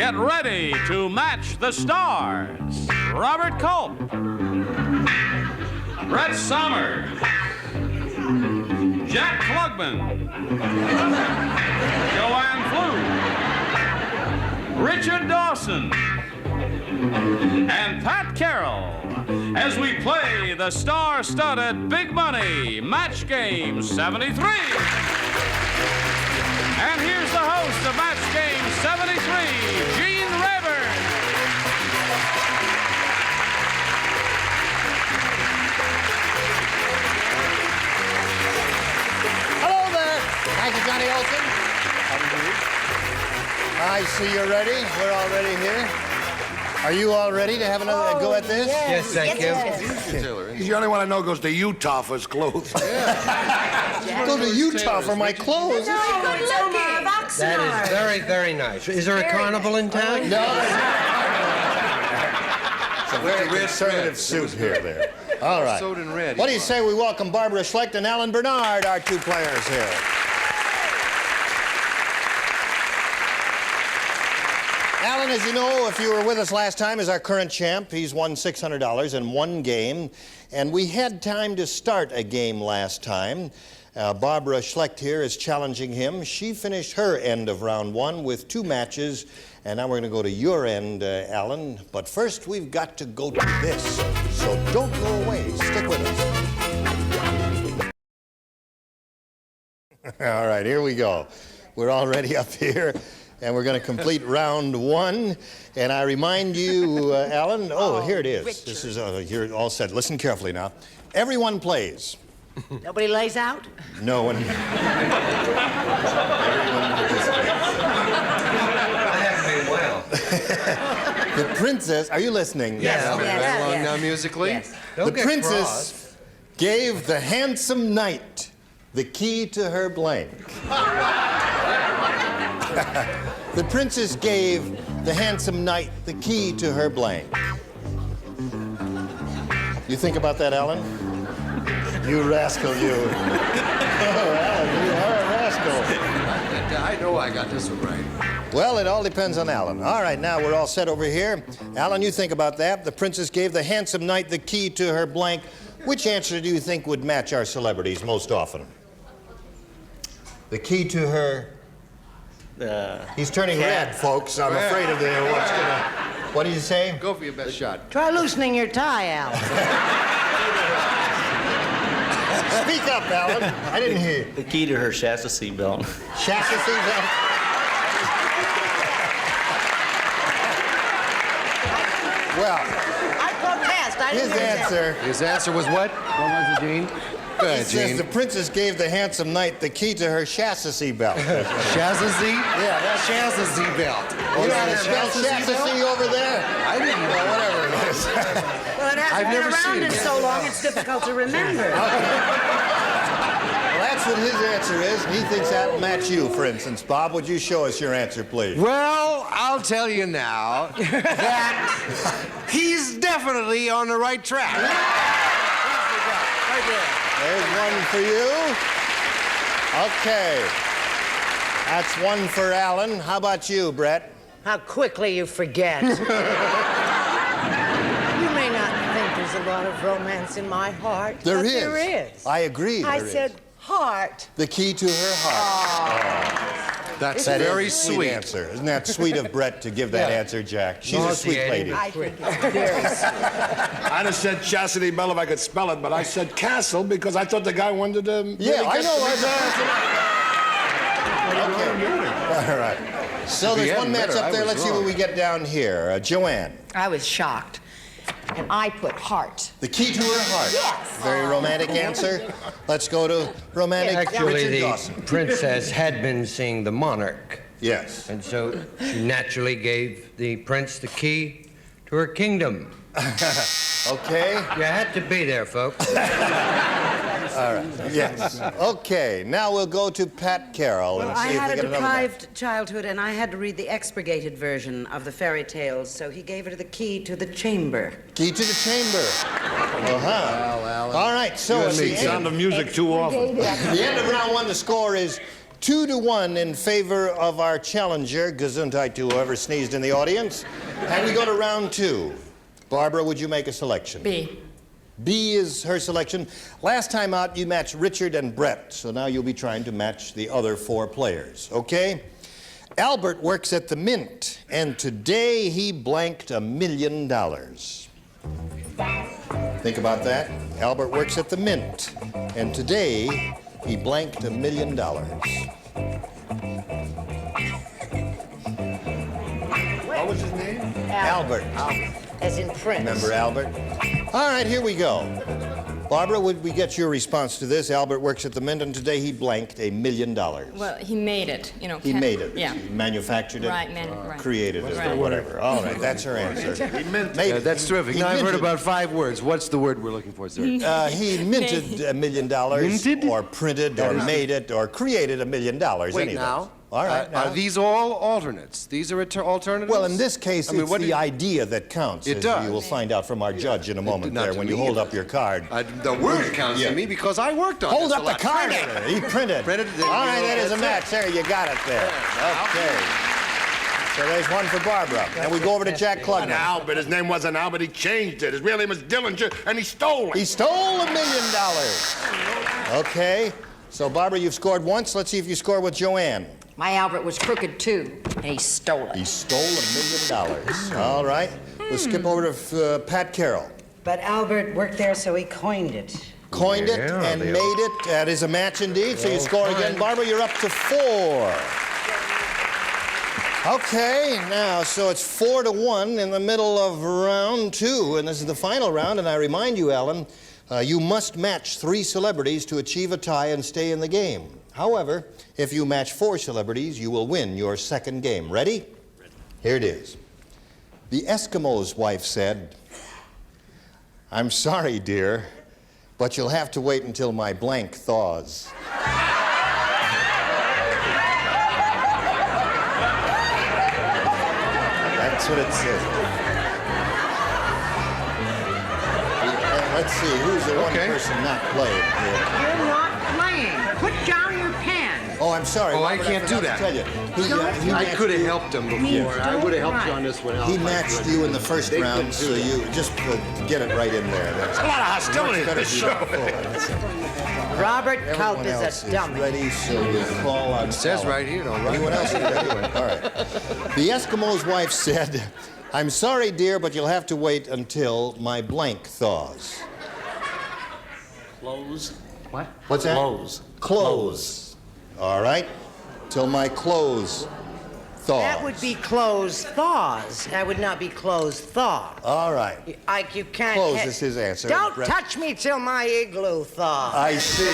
Get ready to match the stars. Robert Culp, Brett Somers, Jack Klugman, Jo Ann Pflug, Richard Dawson, and Pat Carroll as we play the star-studded Big Money Match Game 73. And here's the host of Match Game 73, Rayburn. Hello there. Thank you, Johnny Olson. I see you're ready. We're all ready here. Are you all ready to have another go at this? Yes, thank you. He's the only one I know goes to Utah for his clothes. Go to Utah for my clothes. That is very, very nice. Is there a carnival in town? No. It's a very conservative suit here. All right. Sewed in red. What do you say we welcome Barbara Schlecht and Alan Bernard, our two players here? Alan, as you know, if you were with us last time, is our current champ. He's won $600 in one game. And we had time to start a game last time. Barbara Schlecht here is challenging him. She finished her end of round one with 2 matches. And now we're going to go to your end, Alan. But first, we've got to go to this. So don't go away. Stick with us. All right, here we go. We're already up here. And we're going to complete round one. And I remind you, Alan, here it is. Richard. This is, you're all set. Listen carefully now. Everyone plays. Nobody lays out? No one. Everyone participates. I haven't been well. The princess, are you listening? Yes. Yes. Along now musically. Yes. The Don't get princess gave the handsome knight the key to her blank. The princess gave the handsome knight the key to her blank. You think about that, Alan? You rascal, you. Oh, Alan, you are a rascal. I know I got this one right. Well, it all depends on Alan. All right, now we're all set over here. Alan, you think about that. The princess gave the handsome knight the key to her blank. Which answer do you think would match our celebrities most often? The key to her... He's turning red, folks. I'm afraid of what's gonna... What do you say? Go for your best shot. Try loosening your tie, Al. Speak up, Alan. I didn't hear you. The key to her chassis belt. Chassis belt? Well, I protest. I didn't hear that. His answer was what? What was it, Gene? Go It ahead, says Gene. the princess gave the handsome knight the key to her chassis belt. Chassis? Yeah, that's Chassis belt. You know how to spell chassis over there? I didn't know. Well, whatever it is. Well, it hasn't I've been never around seen in it. so long, it's difficult to remember. Well, that's what his answer is. He thinks that'll match you, for instance. Bob, would you show us your answer, please? Well, I'll tell you now that he's definitely on the right track. Right there. There's one for you. Okay. That's one for Alan. How about you, Brett? How quickly you forget. You may not think there's a lot of romance in my heart. There but is. There is. I agree. I there is. said heart. The key to her heart. That's That very is a sweet sweet. answer. Isn't that sweet of Brett to give that answer, Jack? She's a sweet lady. I think it's very I'd have said chastity belt if I could spell it, but I said castle because I thought the guy wanted to. Yeah, I know. All right. So there's one match up there. Let's see what we get down here. Jo Ann. I was shocked. And I put heart. The key to her heart. Yes. Very romantic answer. Let's go to romantic Actually, Richard the Dawson. princess had been seeing the monarch. Yes. And so she naturally gave the prince the key to her kingdom. Okay. You had to be there, folks. All right. Yes. Okay. Now we'll go to Pat Carroll Well, and I see if had we a get another match. deprived childhood, and I had to read the expurgated version of the fairy tales, so he gave her the key to the chamber. Key to the chamber. Uh-huh. Alan. All right. So You it's and the me sound end, of music too often. the end of round one. The score is 2-1 in favor of our challenger, Gesundheit to whoever sneezed in the audience. And we go to round 2. Barbara, would you make a selection? B. B is her selection. Last time out, you matched Richard and Brett, so now you'll be trying to match the other 4 players, okay? Albert works at the Mint, and today he blanked $1 million. Think about that. Albert works at the Mint, and today he blanked $1 million. What was his name? Albert. As in Prince. Remember Albert? All right, here we go. Barbara, would we get your response to this? Albert works at the Mint, and today he blanked $1 million. Well, he made it, you know. He made it. Yeah. He manufactured it. Right, right. Created it, or whatever. All right, that's her answer. He meant Made it. it. That's terrific. He Now, I've heard minted. about 5 words. What's the word we're looking for, sir? He minted $1 million, Minted? or printed, or made it, or created $1 million. Wait any of now. those. All right. Are these all alternates? These are alternatives? Well, in this case, I mean, it's what do the you- idea that counts. It as does. You will find out from our judge in a moment not there to when me. you hold up your card. The word counts Yeah. to me because I worked on Hold this up a the lot. card. Print it. He printed. Printed it, All right, that is a that's match. There, you got it there. Okay. So there's one for Barbara. And we go over to Jack Klugman. Albert, his name wasn't Albert, he changed it. His real name was Dillinger, and he stole it. He stole $1 million. Okay. So, Barbara, you've scored once. Let's see if you score with Jo Ann. My Albert was crooked, too, and he stole it. He stole $1 million. All right. We'll skip over to Pat Carroll. But Albert worked there, so he coined it. Coined it and made it. That is a match indeed. So you score again. Barbara, you're up to 4. Okay, now, so it's 4-1 in the middle of round 2, and this is the final round. And I remind you, Alan, you must match 3 celebrities to achieve a tie and stay in the game. However, if you match 4 celebrities, you will win your second game. Ready? Here it is. The Eskimo's wife said, "I'm sorry, dear, but you'll have to wait until my blank thaws." That's what it says. Let's see, who's the one person not playing here? You're not playing. Put down your pen. Oh, I'm sorry. Oh, I Robert, can't do forgot that. to tell you. He I matched could have you- helped him before. I would have helped you on this one. He matched you in the first round, so you just get it right in there. That's a lot of hostility in this show. Robert Culp Everyone is else a dummy. ready, so we'll call on. It says Alan. right here, don't write. Anyone else ready? All right. The Eskimo's wife said, "I'm sorry, dear, but you'll have to wait until my blank thaws." Clothes. What? What's that? Clothes. Clothes. All right. Till my clothes thaws. That would be clothes thaws. That would not be clothes thaw. All right. You can't. Clothes is his answer. Don't Brett- touch me till my igloo thaws. I see.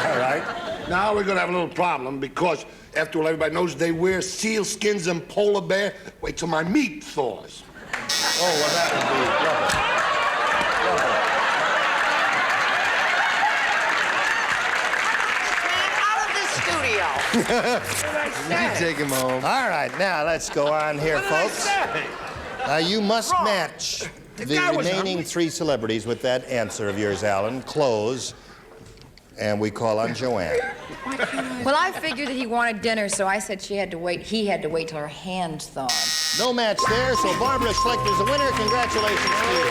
All right. Now we're gonna have a little problem because, after all, everybody knows they wear seal skins and polar bear. Wait till my meat thaws. Oh, well, that would be rubber. Man, out of the studio. You take him home. All right, now let's go on here, folks. You must match the guy was remaining hungry. 3 celebrities with that answer of yours, Alan. Clothes. And we call on Jo Ann. Well, I figured that he wanted dinner, so I said he had to wait till her hands thawed. No match there, so Barbara Schleicher's the winner. Congratulations to you.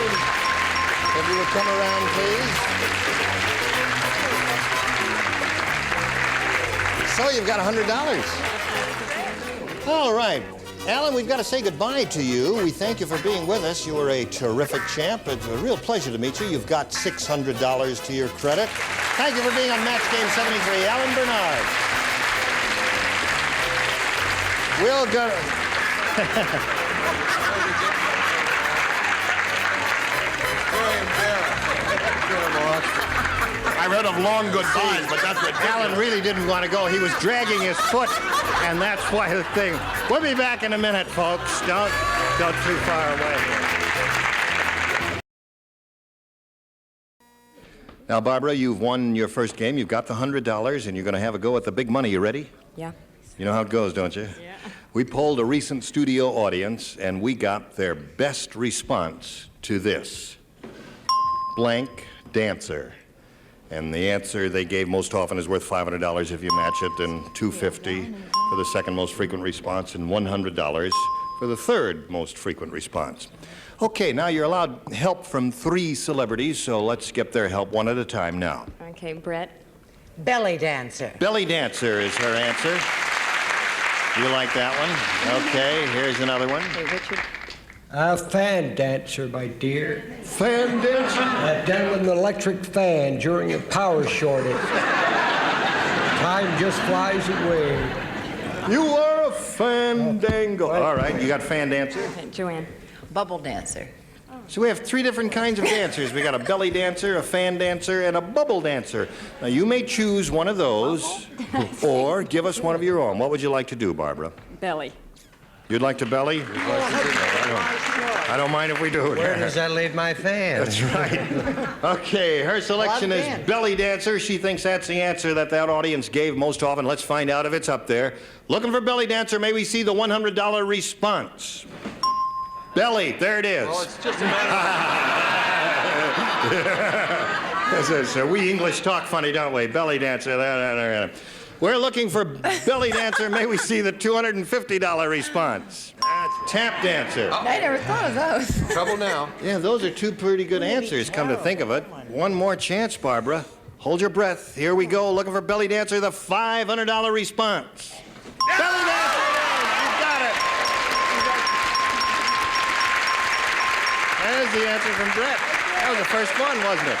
If you would come around, please. So you've got $100. All right. Alan, we've got to say goodbye to you. We thank you for being with us. You were a terrific champ. It's a real pleasure to meet you. You've got $600 to your credit. Thank you for being on Match Game 73. Alan Bernard. We'll go... I've heard of long goodbyes, but that's ridiculous. Alan really didn't want to go. He was dragging his foot, and that's why the thing. We'll be back in a minute, folks. Don't go too far away. Now, Barbara, you've won your first game. You've got the $100, and you're going to have a go at the big money. You ready? Yeah. You know how it goes, don't you? Yeah. We polled a recent studio audience, and we got their best response to this. Blank dancer. And the answer they gave most often is worth $500 if you match it, and $250 for the second most frequent response, and $100 for the third most frequent response. Okay, now you're allowed help from 3 celebrities, so let's get their help one at a time now. Okay, Brett. Belly dancer. Belly dancer is her answer. You like that one? Okay, here's another one. Hey, Richard. Fan dancer, my dear. Fan dancer? Done with an electric fan during a power shortage. Time just flies away. You are a fandango. All right, you got fan dancer? Okay, Jo Ann. Bubble dancer. So we have 3 different kinds of dancers. We got a belly dancer, a fan dancer, and a bubble dancer. Now, you may choose one of those, or give us one of your own. What would you like to do, Barbara? Belly. You'd like to belly? I don't mind if we do it. Where does that leave my fan? That's right. Okay, her selection is belly dancer. She thinks that's the answer that audience gave most often. Let's find out if it's up there. Looking for belly dancer, may we see the $100 response? Belly, there it is. Well, it's just a matter of... So we English talk funny, don't we? Belly dancer. We're looking for belly dancer. May we see the $250 response? Tap dancer. I never thought of those. Trouble now. Yeah, those are 2 pretty good answers, come to think of it. One more chance, Barbara. Hold your breath. Here we go. Looking for belly dancer, the $500 response. Belly dancer! You got it! There's the answer from Brett. That was the first one, wasn't it?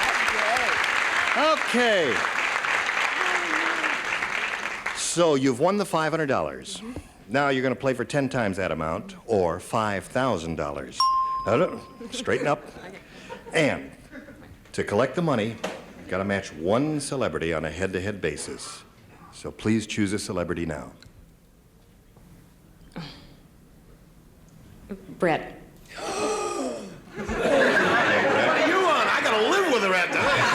Okay. So you've won the $500. Now you're going to play for 10 times that amount, or $5,000. Now, straighten up. And to collect the money, you've got to match 1 celebrity on a head-to-head basis. So please choose a celebrity now. Brett. What are you on? I gotta live with her after that.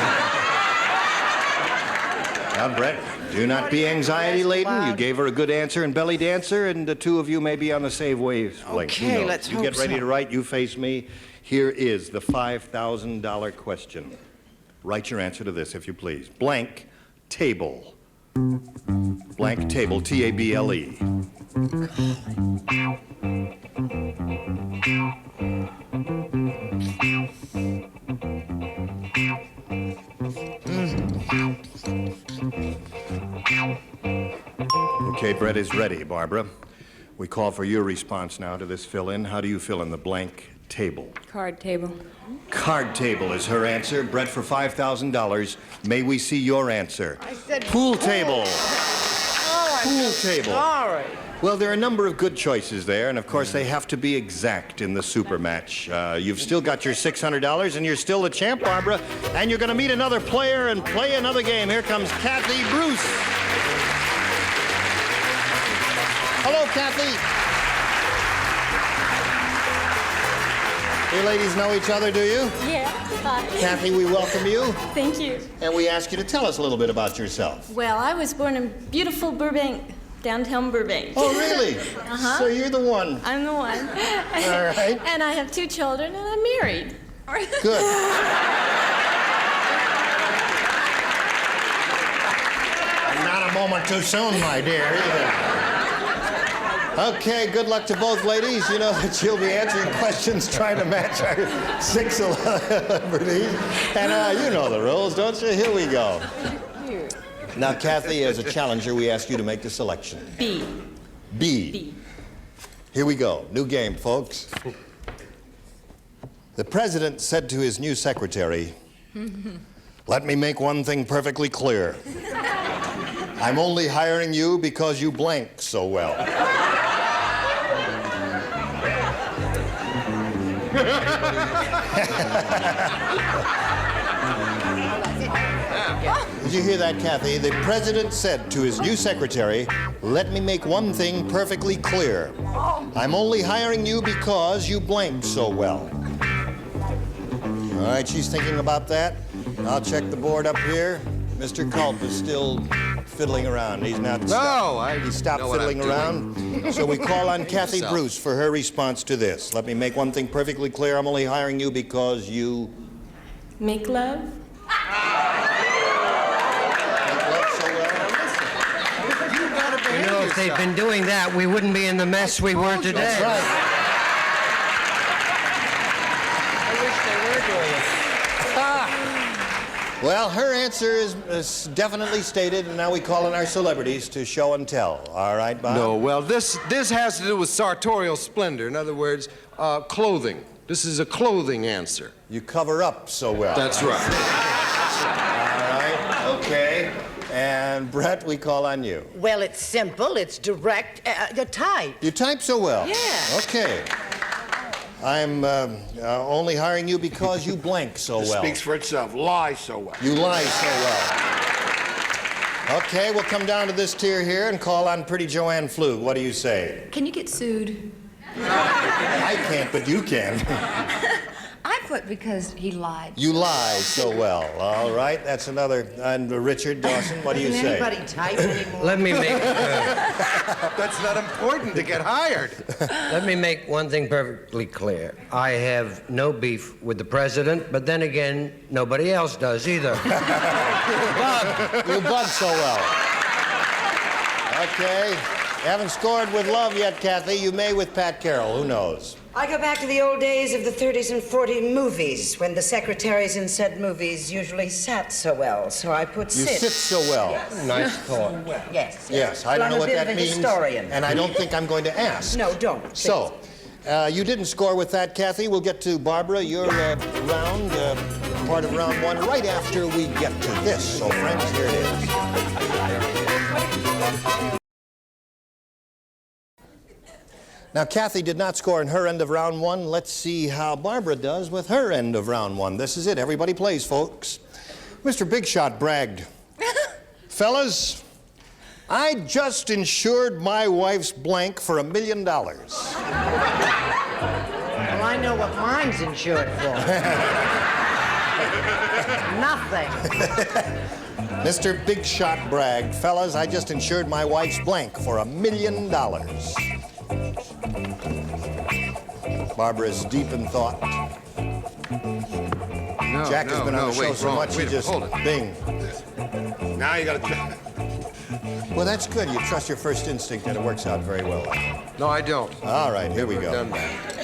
Now, Brett, do not be anxiety-laden. You gave her a good answer in belly dancer, and the 2 of you may be on the same wavelength. Okay, let's You hope get ready so. to write. You face me. Here is the $5,000 question. Write your answer to this, if you please. Blank table. Blank table, T-A-B-L-E. Okay, Brett is ready, Barbara. We call for your response now to this fill-in. How do you fill in the blank table? Card table. Card table is her answer. Brett, for $5,000, may we see your answer? I said pool table. Pool table. All right. Well, there are a number of good choices there, and of course they have to be exact in the super match. You've still got your $600, and you're still the champ, Barbara, and you're going to meet another player and play another game. Here comes Kathy Bruce. Hello, Kathy. You ladies know each other, do you? Yeah, hi. Kathy, we welcome you, Thank you. and we ask you to tell us a little bit about yourself. Well, I was born in beautiful Burbank, downtown Burbank. Oh, really? Uh-huh. So you're the one. I'm the one. All right. And I have 2 children, and I'm married. Good. Not a moment too soon, my dear, either. Okay, good luck to both ladies. You know that you'll be answering questions trying to match our 6 celebrities. And you know the rules, don't you? Here we go. Now, Kathy, as a challenger, we ask you to make the selection. B. B. Here we go. New game, folks. The president said to his new secretary, "Let me make one thing perfectly clear. I'm only hiring you because you blank so well." Did you hear that, Kathy? The president said to his new secretary, "Let me make one thing perfectly clear. I'm only hiring you because you blank so well." All right, she's thinking about that. I'll check the board up here. Mr. Culp is still fiddling around. He's not he stopped fiddling around. So we call on Kathy Bruce for her response to this. Let me make one thing perfectly clear. I'm only hiring you because you... Make love? if they'd been doing that, we wouldn't be in the mess we were today. That's right. I wish they were doing it. Well, her answer is definitely stated, and now we call on our celebrities to show and tell. All right, Bob? No, well, this has to do with sartorial splendor. In other words, clothing. This is a clothing answer. You cover up so well. That's right. All right, okay. And Brett, we call on you. Well, it's simple, it's direct. The type. You type so well. Yeah. Okay. I'm only hiring you because you blank so It well. speaks for itself. Lie so well. You lie so well. Okay, we'll come down to this tier here and call on pretty Jo Ann Pflug. What do you say? Can you get sued? I can't, but you can. I put because he lied. You lie so well. All right, that's another. And Richard Dawson, what do you Doesn't say? anybody type anymore? Let me make... That's not important to get hired. Let me make one thing perfectly clear. I have no beef with the president, but then again, nobody else does either. Bug. You bug so well. Okay. Haven't scored with love yet, Kathy. You may with Pat Carroll. Who knows? I go back to the old days of the 30s and 40s movies, when the secretaries in said movies usually sat so well. So I put You sit. sit so well. Yes. Nice thought. Yes. Yes, I don't I'm know a what bit that of a means. historian. And I don't think I'm going to ask. No, don't. Please. So, you didn't score with that, Kathy. We'll get to Barbara, your round, part of round one, right after we get to this. So, friends, here it is. Now, Kathy did not score in her end of round one. Let's see how Barbara does with her end of round one. This is it. Everybody plays, folks. Mr. Big Shot bragged, fellas, I just insured my wife's blank for $1 million. Well, I know what mine's insured for. Nothing. Mr. Big Shot bragged, fellas, I just insured my wife's blank for $1 million. Barbara's deep in thought. No, Jack has been on the show so much, he just hold it. bing. Now you gotta... Well, that's good. You trust your first instinct, and it works out very well. No, I don't. All right, here we Never go. done that.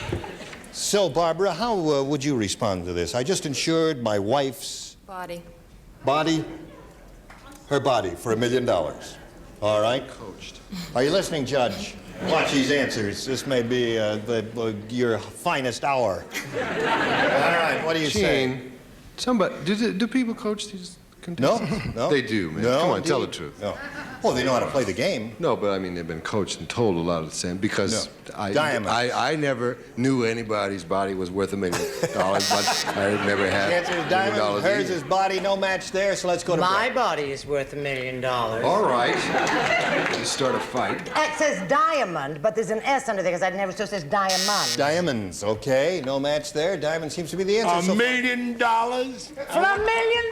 So, Barbara, how would you respond to this? I just insured my wife's Body. body, her body, for $1 million. All right? Coached. Are you listening, Judge? Watch these answers. This may be your finest hour. All right, what do you say? Gene, somebody, do people coach these No, contestants? no. They do, man. No, Come on, tell the indeed. truth. No. Well, they know how to play the game. No, but I mean, they've been coached and told a lot of the same because Diamonds. I never knew anybody's body was worth $1 million, but I never had The answer is $1 diamond. million Hers either. is body, no match there, so let's go to My Brett. body is worth $1 million. All right. You start a fight. It says diamond, but there's an S under there because I never so it says diamond. Diamonds, okay. No match there. Diamond seems to be the answer. $1 million? For $1 million,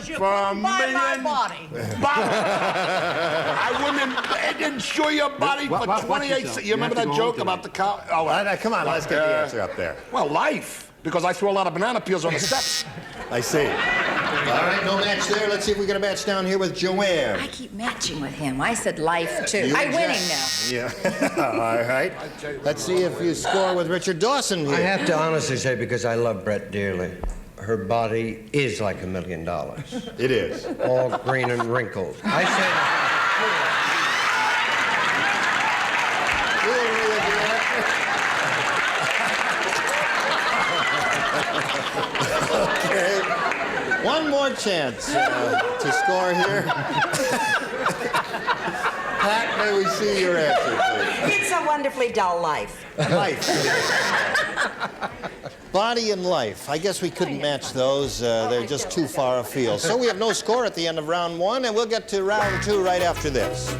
you For $1 couldn't buy my million? body. I wouldn't insure your body for 28... You remember that joke about the cow? Oh, Come on, let's get the answer up there. Well, life, because I threw a lot of banana peels on the steps. I see. All right, no match there. Let's see if we get a match down here with Joanne. I keep matching with him. I said life, too. You I'm and winning Jack. now. Yeah. All right. Let's see if you score with Richard Dawson here. I have to honestly say, because I love Brett dearly, her body is like $1 million. It is. All green and wrinkled. I said... Okay. One more chance to score here. Pat, may we see your answer, please? It's a wonderfully dull life. Life. Body and life. I guess we couldn't match those. They're just too far afield. So we have no score at the end of round one, and we'll get to round two right after this.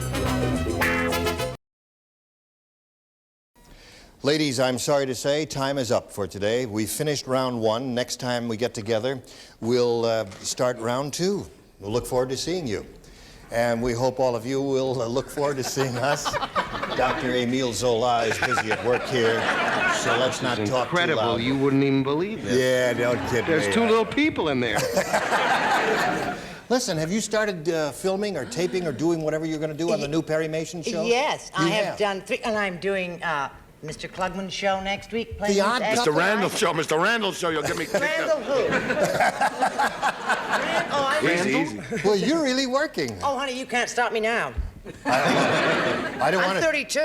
Ladies, I'm sorry to say, time is up for today. We finished round one. Next time we get together, we'll start round two. We'll look forward to seeing you. And we hope all of you will look forward to seeing us. Dr. Emile Zola is busy at work here, so let's not talk too Incredible. loud. You wouldn't even believe it. Yeah, don't kid me. There's two little people in there. Listen, have you started filming or taping or doing whatever you're going to do on the new Perry Mason show? Yes, You I have done 3, and I'm doing Mr. Klugman's show next week. playing The his Odd ex- Mr. Randall show, Mr. Randall show, you'll get me kicked Randall out. who? Easy. Well, you're really working. Oh, honey, you can't stop me now. I don't want I'm to. 32.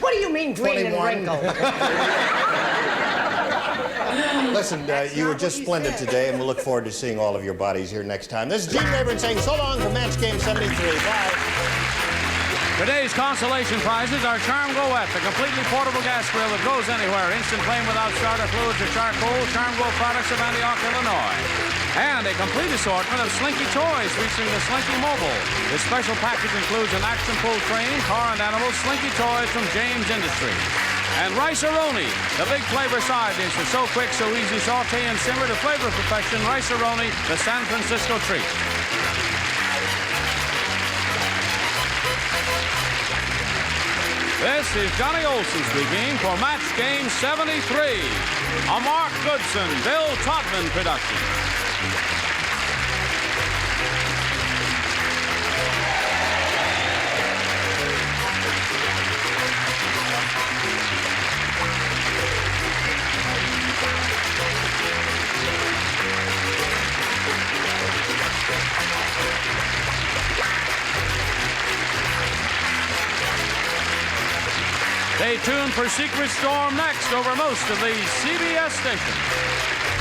What do you mean green 21. and wrinkled? Listen, you were just splendid today, and we'll look forward to seeing all of your bodies here next time. This is Gene Rayburn saying so long for Match Game 73. Bye. Today's consolation prizes are Charm Go-Wet, the completely portable gas grill that goes anywhere. Instant flame without starter fluids or charcoal. Charm Go products of Antioch, Illinois. And a complete assortment of Slinky toys featuring the Slinky Mobile. This special package includes an action pull train, car and animals, Slinky toys from James Industries. And Rice-A-Roni, the big flavor side dish that's so quick, so easy, saute and simmer to flavor perfection. Rice-A-Roni, the San Francisco treat. This is Johnny Olson speaking for Match Game 73, a Mark Goodson, Bill Todman production. Stay tuned for Secret Storm next over most of these CBS stations.